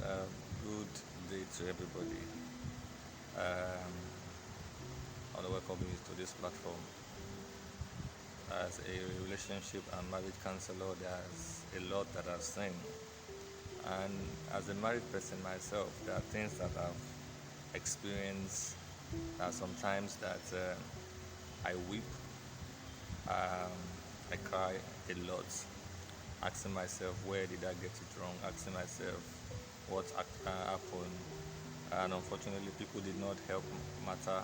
Good day to everybody. Um, I want to welcome you to this platform. As a relationship and marriage counselor, there's a lot that I've seen. And as a married person myself, there are things that I've experienced. There are sometimes that I weep, I cry a lot, asking myself, where did I get it wrong? Asking myself, what happened? And unfortunately, people did not help matter.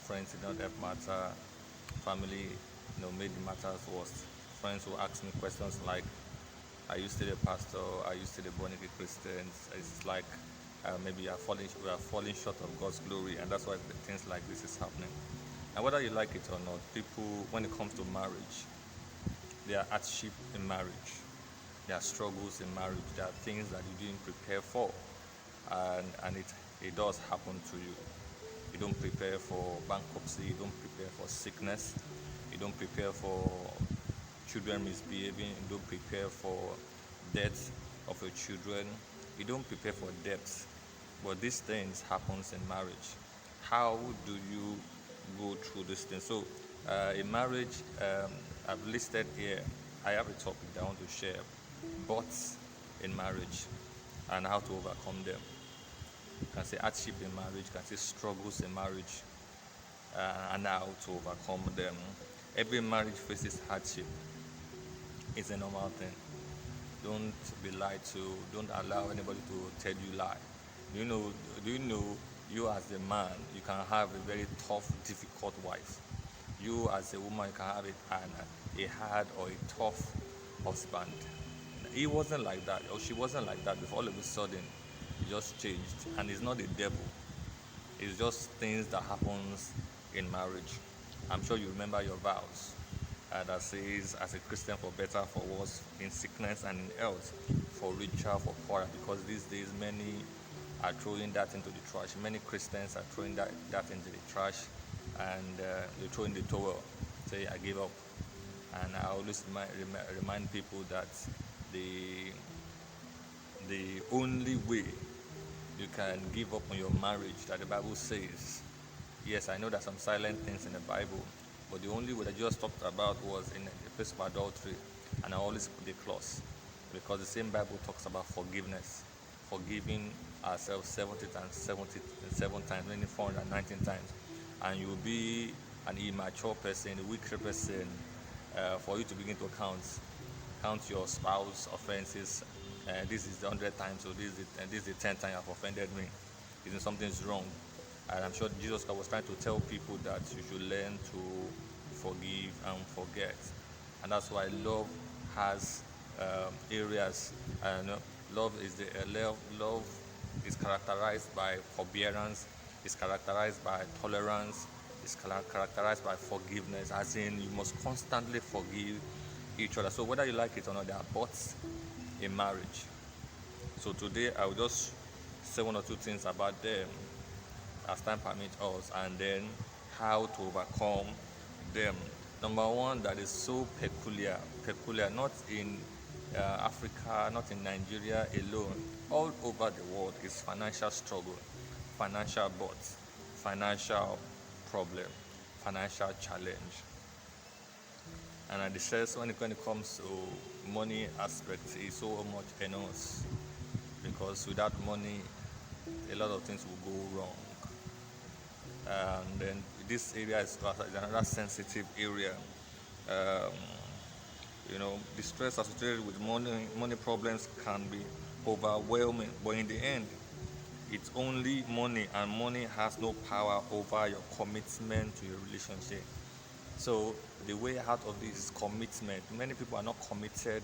Friends did not help matter. Family, made the matters worse. Friends will ask me questions like, "Are you still a pastor? Are you still a born again Christian?" It's like maybe we are falling short of God's glory, and that's why things like this is happening. And whether you like it or not, people, when it comes to marriage, there are hardship in marriage. There are struggles in marriage. There are things that you didn't prepare for, and it does happen to you. You don't prepare for bankruptcy. You don't prepare for sickness. You don't prepare for children misbehaving. You don't prepare for death of your children. You don't prepare for death. But these things happens in marriage. How do you go through these things? So, in marriage, I've listed here. I have a topic that I want to share: buts in marriage and how to overcome them. You can say hardship in marriage. You can say struggles in marriage, and how to overcome them. Every marriage faces hardship. It's a normal thing. Don't be lied to. Don't allow anybody to tell you lie. Do you know? Do you know you as a man, you can have a very tough, difficult wife. You as a woman, you can have a hard or a tough husband. He wasn't like that, or she wasn't like that before. All of a sudden, it just changed, and it's not the devil. It's just things that happens in marriage. I'm sure you remember your vows that says, as a Christian, for better, for worse, in sickness and in health, for richer, for poorer. Because these days, many are throwing that into the trash. Many Christians are throwing that into the trash, and they throw in the towel, say, I give up. And I always remind people that the only way you can give up on your marriage, that the Bible says, yes, I know there's some silent things in the Bible, but the only way that Jesus talked about was in the place of adultery. And I always put the clause, because the same Bible talks about forgiveness, forgiving ourselves 70 times, 77 times, meaning 419 times. And you'll be an immature person, a weaker person, for you to begin to count your spouse offenses. This is the 100th time, so this is the 10th time you have offended me. Isn't something's wrong? And I'm sure Jesus was trying to tell people that you should learn to forgive and forget. And that's why love has areas. And love is characterized by forbearance, is characterized by tolerance, is characterized by forgiveness. As in, you must constantly forgive each other. So whether you like it or not, there are buts in marriage. So today I will just say one or two things about them as time permits us, and then how to overcome them. Number one, that is so peculiar, not in Africa, not in Nigeria alone, all over the world, is financial struggle, financial buts, financial problem, financial challenge. And I says when it comes to money aspect, it's so much enormous, because without money, a lot of things will go wrong. And then this area is another sensitive area. Um, the stress associated with money problems can be overwhelming, but in the end, it's only money, and money has no power over your commitment to your relationship. So the way out of this is commitment. Many people are not committed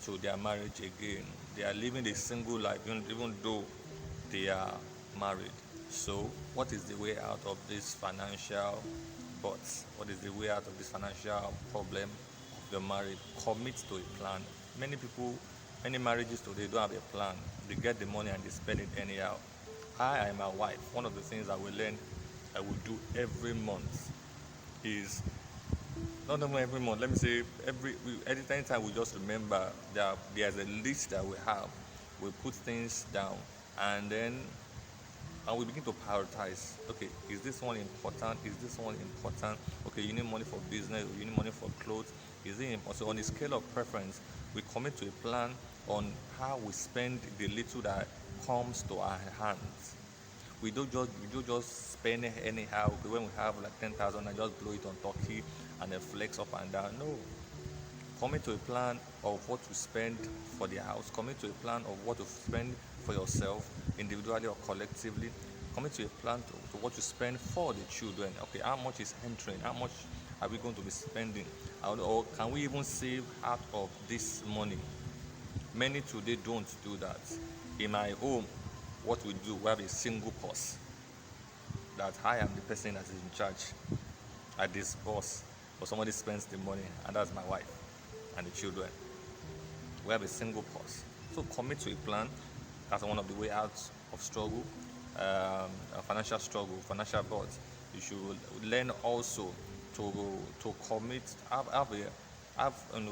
to their marriage again. They are living a single life, even though they are married. So what is the way out of this financial buts? What is the way out of this financial problem of your marriage? Commit to a plan. Many marriages today don't have a plan. They get the money and they spend it anyhow. I and my wife, one of the things I will do every month is, not even every month, let me say anytime we just remember that there's a list that we have We put things down, and then we begin to prioritize. Okay, is this one important? Is this one important? Okay, you need money for business, or you need money for clothes. Is it important? So on a scale of preference, we commit to a plan on how we spend the little that comes to our hands. We don't just spend it anyhow. Okay, when we have like 10,000, I just blow it on turkey and then flex up and down. No, commit to a plan of what to spend for the house. Commit to a plan of what to spend for yourself, individually or collectively. Commit to a plan to what to spend for the children. Okay, how much is entering? How much are we going to be spending? Or can we even save out of this money? Many today don't do that. In my home, what we do, we have a single purse that I am the person that is in charge at this boss, but somebody spends the money, and that's my wife and the children. We have a single purse. So commit to a plan. That's one of the way out of struggle, a financial struggle, financial but you should learn also to commit.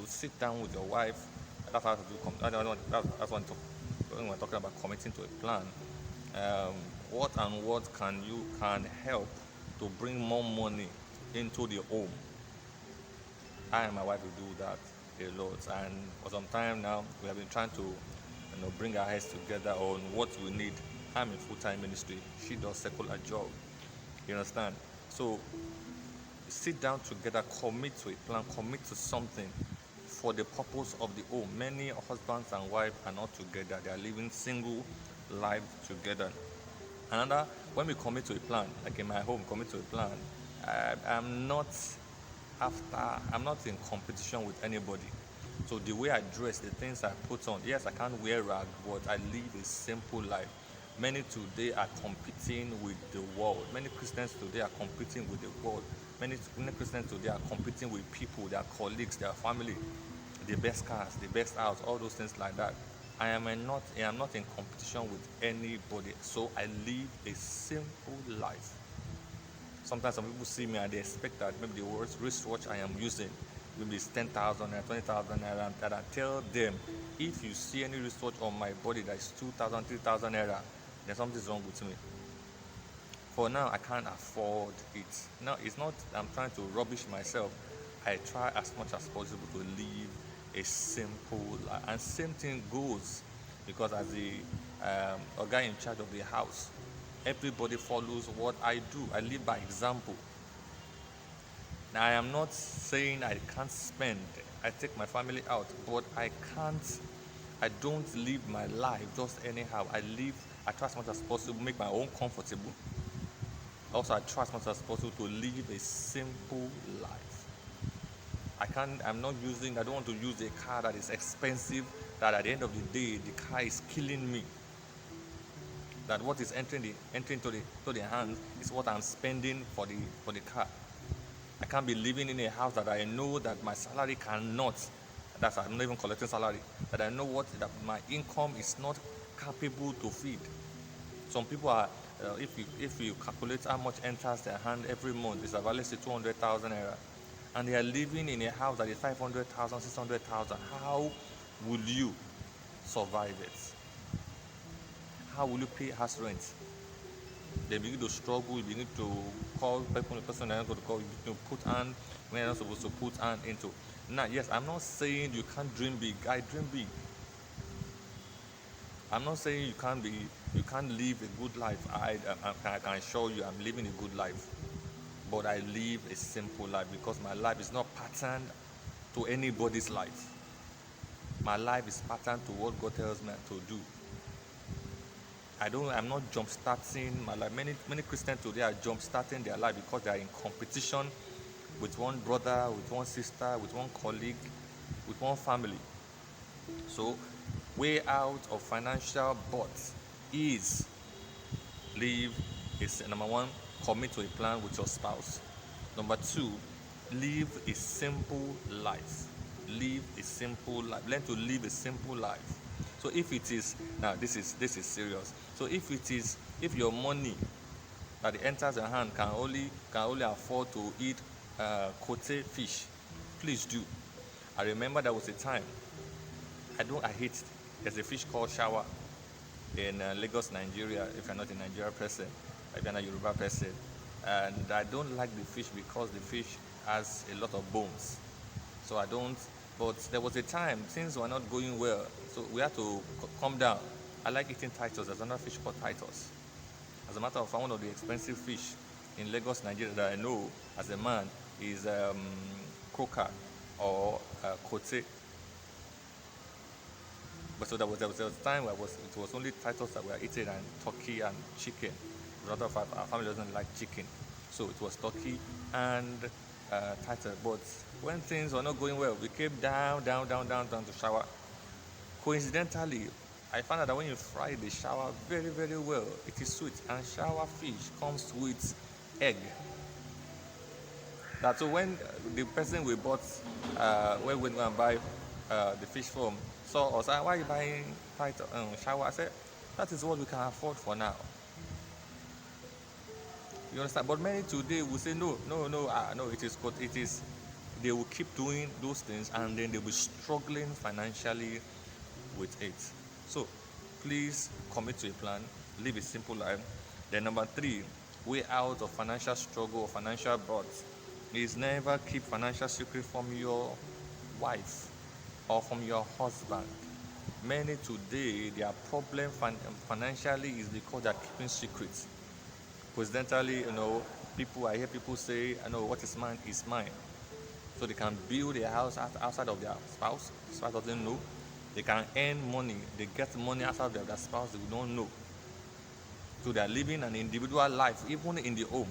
Sit down with your wife. That's how to do. That's when we're talking about committing to a plan. Um, what can help to bring more money into the home? I and my wife will do that a lot, and for some time now we have been trying to bring our heads together on what we need. I'm in full-time ministry, she does secular job, you understand? So sit down together, commit to a plan, commit to something for the purpose of the home. Many husbands and wives are not together, they are living single life together. Another, when we commit to a plan, like in my home, commit to a plan, I'm not I'm not in competition with anybody. So the way I dress, the things I put on, yes, I can't wear rag, but I live a simple life. Many today are competing with the world. Many Christians today are competing with the world. Many Christians today are competing with people, their colleagues, their family, the best cars, the best house, all those things like that. I am not in competition with anybody. So I live a simple life. Sometimes some people see me and they expect that maybe the wristwatch I am using maybe it's 10,000 or 20,000 naira, and I tell them, if you see any wristwatch on my body that is 2,000, 3,000 naira, then something's wrong with me. For now, I can't afford it. Now, it's not I'm trying to rubbish myself. I try as much as possible to live a simple life. And same thing goes because as a guy in charge of the house, everybody follows what I do. I live by example. Now, I am not saying I can't spend. I take my family out, but I don't live my life just anyhow. I try as much as possible, make my own comfortable. Also, I try as much as possible to live a simple life. I don't want to use a car that is expensive, that at the end of the day, the car is killing me. That what is entering to the hands is what I'm spending for the car. I can't be living in a house that I know that my salary cannot, that I'm not even collecting salary, that I know that my income is not capable to feed. Some people are, if you calculate how much enters their hand every month, it's about, let's say, 200,000 naira, and they are living in a house that is 500,000, 600,000. How will you survive it? How will you pay house rent? They begin to struggle, you begin to call people, the person they're not going to call, you begin to put hand when you're not supposed to put hand into. Now, yes, I'm not saying you can't dream big. I dream big. I'm not saying you can't live a good life. I can assure you I'm living a good life. But I live a simple life because my life is not patterned to anybody's life. My life is patterned to what God tells me to do. I'm not jump starting my life. Many Christians today are jump starting their life because they are in competition with one brother, with one sister, with one colleague, with one family. So, way out of financial but is number one, commit to a plan with your spouse. Number two, live a simple life. Live a simple life. Learn to live a simple life. So if it is, now this is serious. So if your money that enters your hand can only afford to eat kote fish, please do. I remember there was a time I hate There's a fish called shawa in Lagos, Nigeria, if you're not a Nigerian person, if you're not a Yoruba person. And I don't like the fish because the fish has a lot of bones. So I don't, but there was a time things were not going well, so we had to calm down. I like eating Titus. There's another fish called Titus. As a matter of fact, one of the expensive fish in Lagos, Nigeria that I know as a man is croaker or kote. But so there was a time where it was only Titus that we were eating and turkey and chicken. As a matter of fact, our family doesn't like chicken, so it was turkey and Titus. But when things were not going well, we came down to shower. Coincidentally, I found out that when you fry the shower very, very well, it is sweet. And shower fish comes with egg. That's so when the person we bought, when we went and buy the fish from, saw us, why are you buying shower? I said, that is what we can afford for now. You understand? But many today will say, no, it is, they will keep doing those things and then they'll be struggling financially with it. So please commit to a plan, live a simple life. Then number 3, way out of financial struggle or financial burdens is never keep financial secret from your wife or from your husband. Many today, their problem financially is because they're keeping secrets. Coincidentally, I hear people say, what is mine is mine. So they can build a house outside of their spouse doesn't know. They can earn money, they get money outside of their spouse they don't know. So they are living an individual life, even in the home.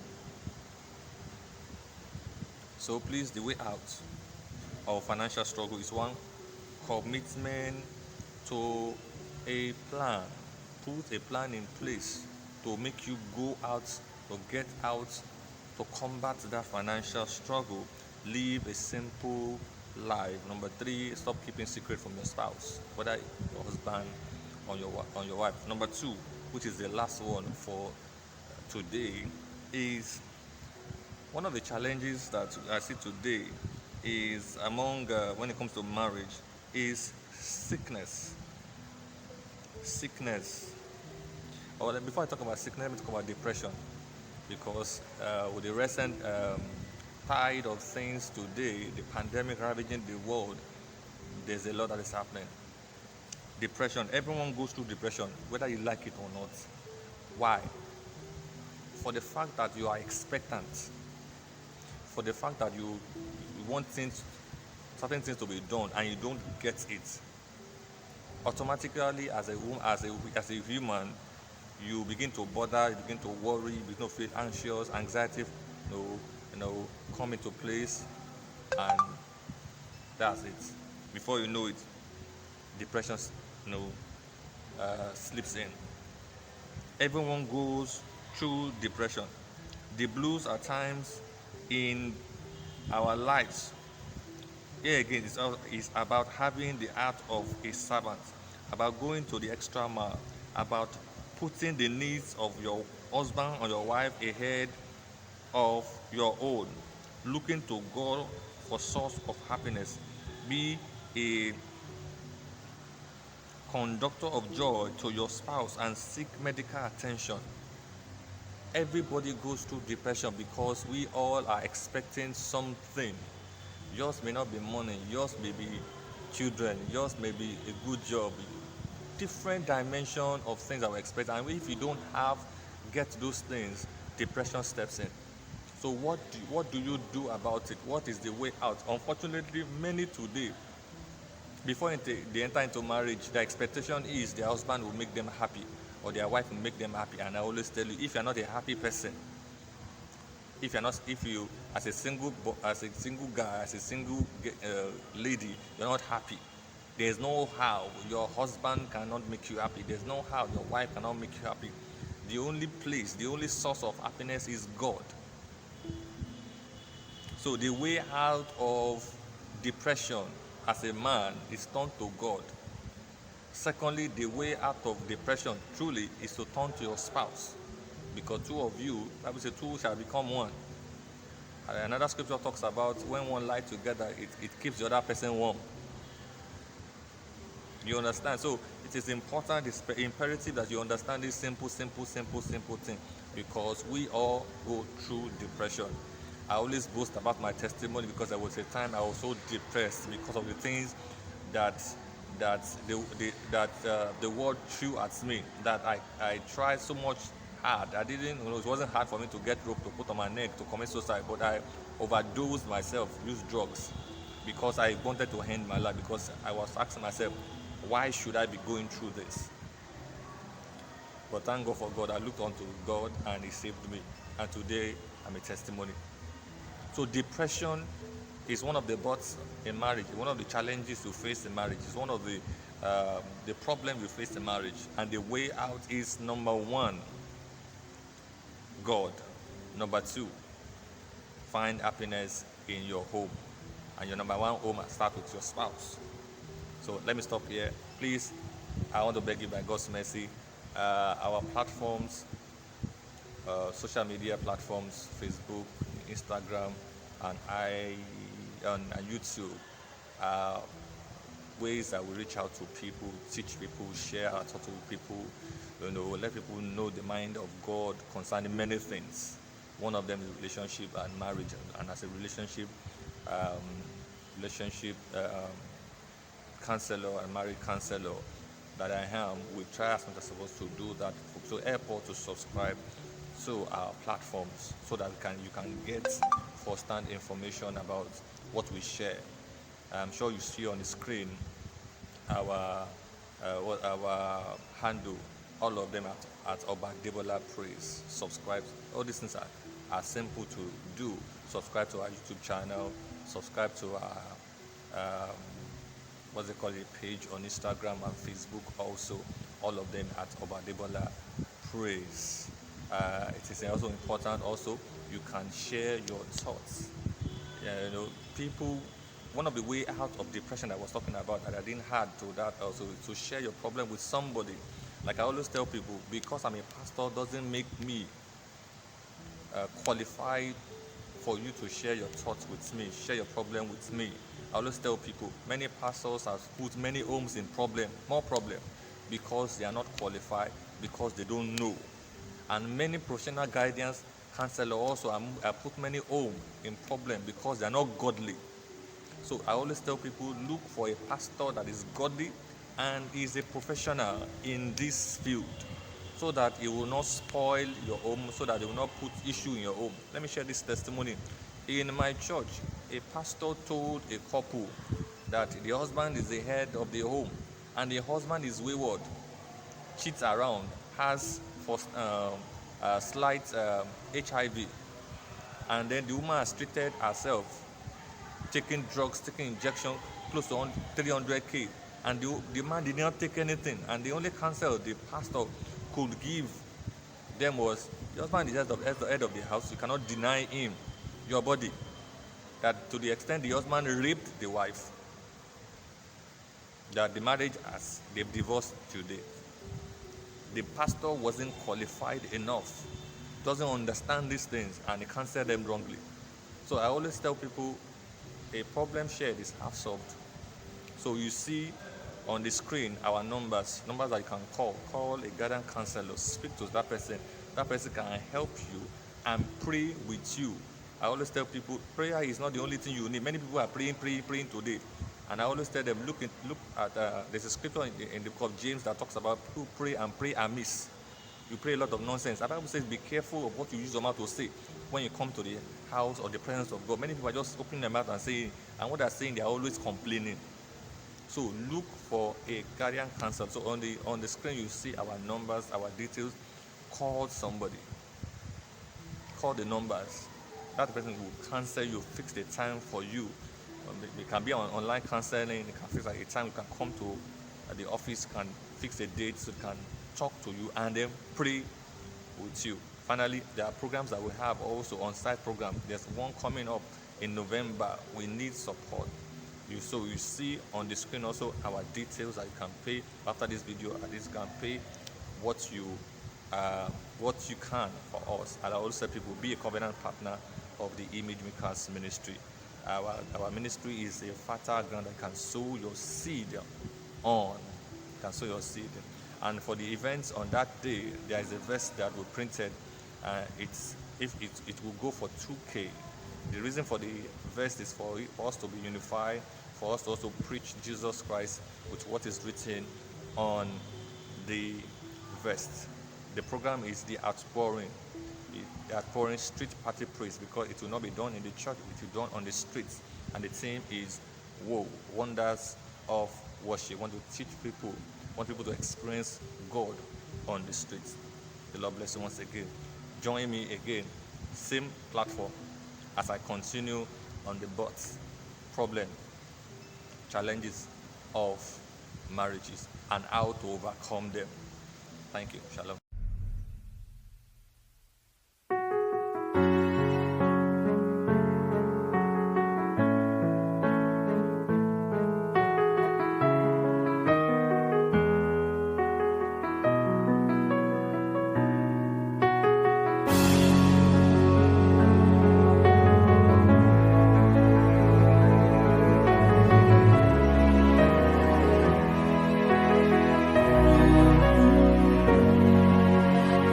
So please, the way out of financial struggle is 1, commitment to a plan. Put a plan in place to make you go out, to get out, to combat that financial struggle. Live a simple life. Number 3, stop keeping secret from your spouse, whether your husband or your wife. Number 2, which is the last one for today, is one of the challenges that I see today is among when it comes to marriage is sickness. Or before I talk about sickness, let me talk about depression, because with the recent tide of things today, the pandemic ravaging the world, there's a lot that is happening. Depression, everyone goes through depression, whether you like it or not. Why? For the fact that you are expectant, for the fact that you want certain things to be done and you don't get it. Automatically, as a human, you begin to bother, you begin to worry, you begin to feel anxious, anxiety, come into place, and that's it. Before you know it, depression, slips in. Everyone goes through depression. The blues are times in our lives. Here again, it's about having the heart of a servant, about going to the extra mile, about putting the needs of your husband or your wife ahead of your own, looking to God for source of happiness. Be a conductor of joy to your spouse and seek medical attention. Everybody goes through depression because we all are expecting something. Yours may not be money, yours may be children, yours may be a good job. Different dimension of things that we expect, and if you don't get those things, depression steps in. So what do you do about it? What is the way out? Unfortunately, many today, before they enter into marriage, the expectation is their husband will make them happy or their wife will make them happy. And I always tell you, if you're not a happy person, if you as a single guy, as a single lady, you're not happy, there's no how your husband cannot make you happy. There's no how your wife cannot make you happy. The only source of happiness is God. So the way out of depression as a man is turn to God. Secondly, the way out of depression truly is to turn to your spouse, because two of you, Bible says, two shall become one. And another scripture talks about when one lie together, it keeps the other person warm. You understand? So it is important, it's imperative that you understand this simple thing, because we all go through depression. I always boast about my testimony because there was a time I was so depressed because of the things that the world threw at me, that I tried so much hard. I didn't, it wasn't hard for me to get rope to put on my neck to commit suicide, but I overdosed myself, used drugs, because I wanted to end my life, because I was asking myself, why should I be going through this? But thank God for God. I looked unto God and He saved me. And today I'm a testimony. So depression is one of the buts in marriage, one of the challenges you face in marriage. It's one of the problem you face in marriage. And the way out is, number one, God. Number two, find happiness in your home. And your number one home starts with your spouse. So let me stop here. Please, I want to beg you by God's mercy, our platforms, social media platforms, Facebook, Instagram, and YouTube, ways that we reach out to people, teach people, share our thoughts with people, let people know the mind of God concerning many things. One of them is relationship and marriage, and as a relationship counselor and married counselor that I am, we try as much as possible to do that. So help to subscribe to our platforms so that you can get first-hand information about what we share. I'm sure you see on the screen our handle, all of them at Obadebola Praise. Subscribe. All these things are simple to do. Subscribe to our YouTube channel. Subscribe to our page on Instagram and Facebook also. All of them at Obadebola Praise. It is also important. Also, you can share your thoughts. People. One of the way out of depression I was talking about that I didn't add to that also is to share your problem with somebody. Like I always tell people, because I'm a pastor doesn't make me qualified for you to share your thoughts with me, share your problem with me. I always tell people, many pastors have put many homes in more problem, because they are not qualified, because they don't know. And many professional guidance counselors also have put many homes in problem because they are not godly. So I always tell people, look for a pastor that is godly and is a professional in this field, so that it will not spoil your home, so that it will not put issue in your home. Let me share this testimony. In my church, a pastor told a couple that the husband is the head of the home and the husband is wayward, cheats around, has slight HIV, and then the woman has treated herself, taking drugs, taking injection, close to 300K, and the man did not take anything. And the only counsel the pastor could give them was, the husband is the head of the house, you cannot deny him your body. That to the extent the husband raped the wife, that the marriage they've divorced today. The pastor wasn't qualified enough, doesn't understand these things, and he counseled them wrongly. So I always tell people, a problem shared is half solved. So you see on the screen our numbers that you can call a guidance counselor, speak to that person can help you and pray with you. I always tell people, prayer is not the only thing you need. Many people are praying today, and I always tell them, look at there's a scripture in the book of James that talks about people pray amiss. You pray a lot of nonsense. The Bible says, be careful of what you use your mouth to say when you come to the house or the presence of God. Many people are just opening their mouth and saying, and what they're saying, they're always complaining. So look for a guardian counsel. So on the screen you see our numbers, our details. Call somebody. Call the numbers. That person will counsel you, fix the time for you. It can be on online counseling. It can fix like a time you can come to the office, can fix a date, so it can talk to you and then pray with you. Finally, there are programs that we have also on-site program. There's one coming up in November. We need support. So you see on the screen also our details that you can pay after this video. At least can pay what you can for us. And I also say people, be a covenant partner of the Image Makers Ministry. Our ministry is a fertile ground that can sow your seed on. You can sow your seed. And for the events on that day, there is a verse that we printed. It will go for 2K. The reason for the verse is for us to be unified, for us to also preach Jesus Christ with what is written on the verse. The program is the outpouring street party praise, because it will not be done in the church, it will be done on the streets. And the theme is wonders of worship. Want to teach people, want people to experience God on the streets. The Lord bless you once again. Join me again, same platform, as I continue on the problem, challenges of marriages and how to overcome them. Thank you. Shalom.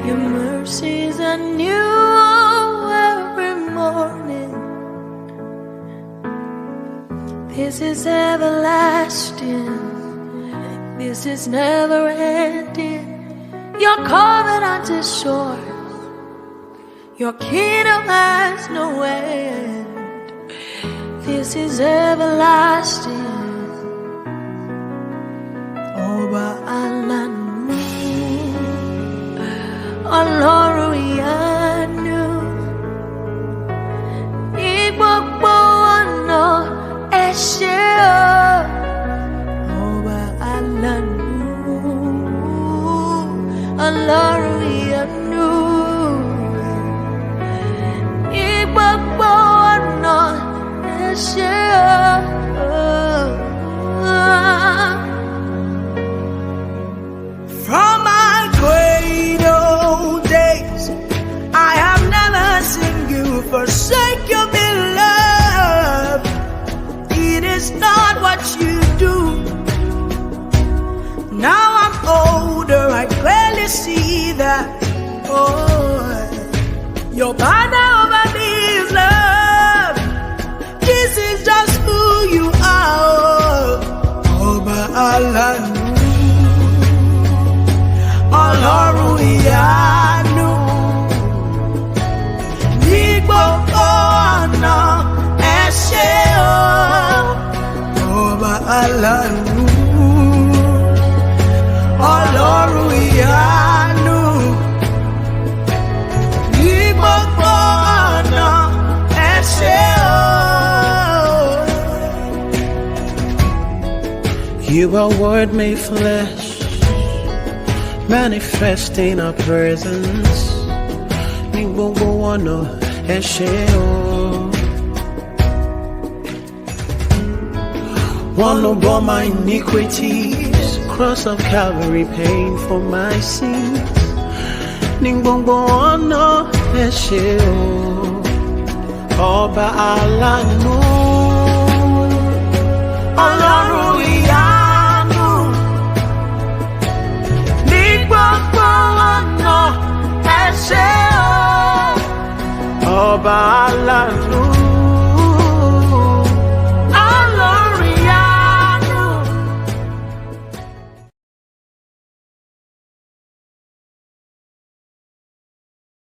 Your mercies are new every morning. This is everlasting. This is never ending. Your covenant is sure. Your kingdom has no end. This is everlasting. Ọba alánú, Ọlọ́run ìyanu, ní gbogbo ọ̀nà ẹ ṣé o. Ọba alánú, Ọlọ́run ìyanu, ní gbogbo ọ̀nà ẹ ṣé o. From my cradle days, I have never seen you forsake your beloved. It is not what you do. Now I'm older, I clearly see that. Oh, your banner over me is love. This is just who you are. Ọba alánú, Ọlọ́run ìyanu, ní gbogbo ọ̀nà ẹ ṣé o. Ọba alánú, Ọlọ́run ìyanu, ní gbogbo ọ̀nà ẹ ṣé o. You are word made flesh, manifesting our presence. Ní gbogbo ọ̀nà ẹ ṣé o. One who bore my iniquities, cross of Calvary paying for my sins. Ní gbogbo ọ̀nà ẹ ṣé o. Ọba alánú, Ọlọ́run ìyanu, ní gbogbo ọ̀nà ẹ ṣé o. Ọba alánú,